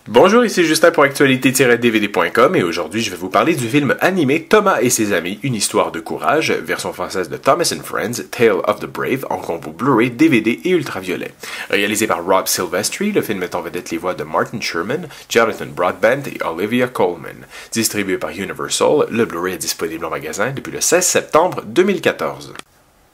Bonjour, ici Justin pour actualité-dvd.com et aujourd'hui je vais vous parler du film animé Thomas et ses amis, une histoire de courage, version française de Thomas and Friends, Tale of the Brave, en combo Blu-ray, DVD et ultraviolet. Réalisé par Rob Silvestri, le film met en vedette les voix de Martin Sherman, Jonathan Broadbent et Olivia Colman. Distribué par Universal, le Blu-ray est disponible en magasin depuis le 16 septembre 2014.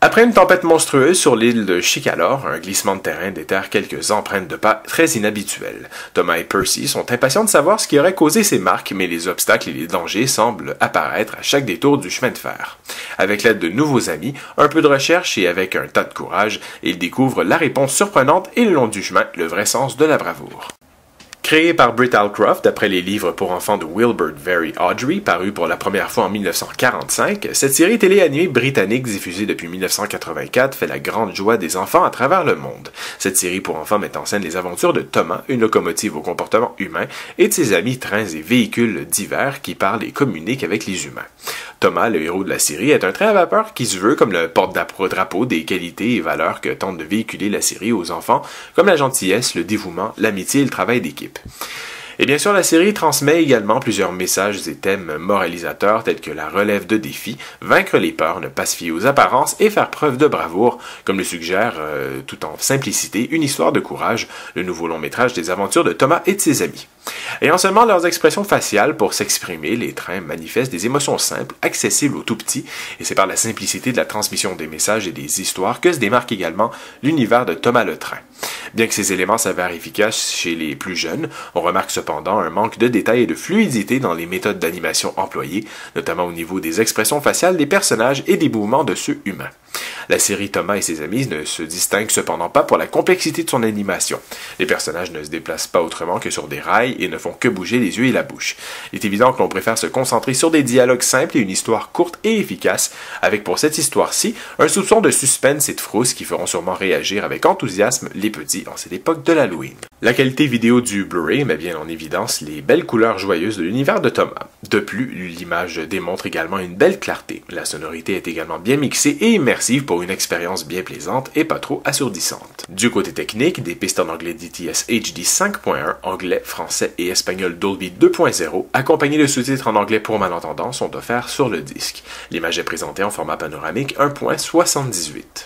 Après une tempête monstrueuse sur l'île de Chicalor, un glissement de terrain déterre quelques empreintes de pas très inhabituelles. Thomas et Percy sont impatients de savoir ce qui aurait causé ces marques, mais les obstacles et les dangers semblent apparaître à chaque détour du chemin de fer. Avec l'aide de nouveaux amis, un peu de recherche et avec un tas de courage, ils découvrent la réponse surprenante et le long du chemin, le vrai sens de la bravoure. Créé par Britt Allcroft d'après les livres pour enfants de Wilbert Very Awdry, paru pour la première fois en 1945, cette série télé animée britannique diffusée depuis 1984 fait la grande joie des enfants à travers le monde. Cette série pour enfants met en scène les aventures de Thomas, une locomotive au comportement humain, et de ses amis trains et véhicules divers qui parlent et communiquent avec les humains. Thomas, le héros de la série, est un train à vapeur qui se veut comme le porte-drapeau des qualités et valeurs que tente de véhiculer la série aux enfants, comme la gentillesse, le dévouement, l'amitié et le travail d'équipe. Et bien sûr, la série transmet également plusieurs messages et thèmes moralisateurs tels que la relève de défis, vaincre les peurs, ne pas se fier aux apparences et faire preuve de bravoure, comme le suggère, tout en simplicité, une histoire de courage, le nouveau long-métrage des aventures de Thomas et de ses amis. Ayant seulement leurs expressions faciales pour s'exprimer, les trains manifestent des émotions simples, accessibles aux tout-petits, et c'est par la simplicité de la transmission des messages et des histoires que se démarque également l'univers de Thomas le Train. Bien que ces éléments s'avèrent efficaces chez les plus jeunes, on remarque cependant un manque de détails et de fluidité dans les méthodes d'animation employées, notamment au niveau des expressions faciales des personnages et des mouvements de ceux humains. La série Thomas et ses amis ne se distingue cependant pas pour la complexité de son animation. Les personnages ne se déplacent pas autrement que sur des rails et ne font que bouger les yeux et la bouche. Il est évident que l'on préfère se concentrer sur des dialogues simples et une histoire courte et efficace, avec pour cette histoire-ci un soupçon de suspense et de frousse qui feront sûrement réagir avec enthousiasme les petits en cette époque de l'Halloween. La qualité vidéo du Blu-ray met bien en évidence les belles couleurs joyeuses de l'univers de Thomas. De plus, l'image démontre également une belle clarté. La sonorité est également bien mixée et immersive pour une expérience bien plaisante et pas trop assourdissante. Du côté technique, des pistes en anglais DTS HD 5.1, anglais, français et espagnol Dolby 2.0, accompagnés de sous-titres en anglais pour malentendants, sont offerts sur le disque. L'image est présentée en format panoramique 1.78.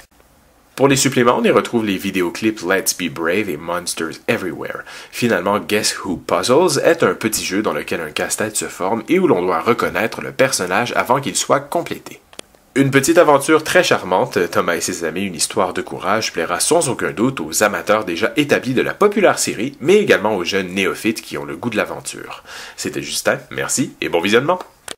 Pour les suppléments, on y retrouve les vidéoclips Let's Be Brave et Monsters Everywhere. Finalement, Guess Who Puzzles est un petit jeu dans lequel un casse-tête se forme et où l'on doit reconnaître le personnage avant qu'il soit complété. Une petite aventure très charmante, Thomas et ses amis, une histoire de courage, plaira sans aucun doute aux amateurs déjà établis de la populaire série, mais également aux jeunes néophytes qui ont le goût de l'aventure. C'était Justin, merci et bon visionnement!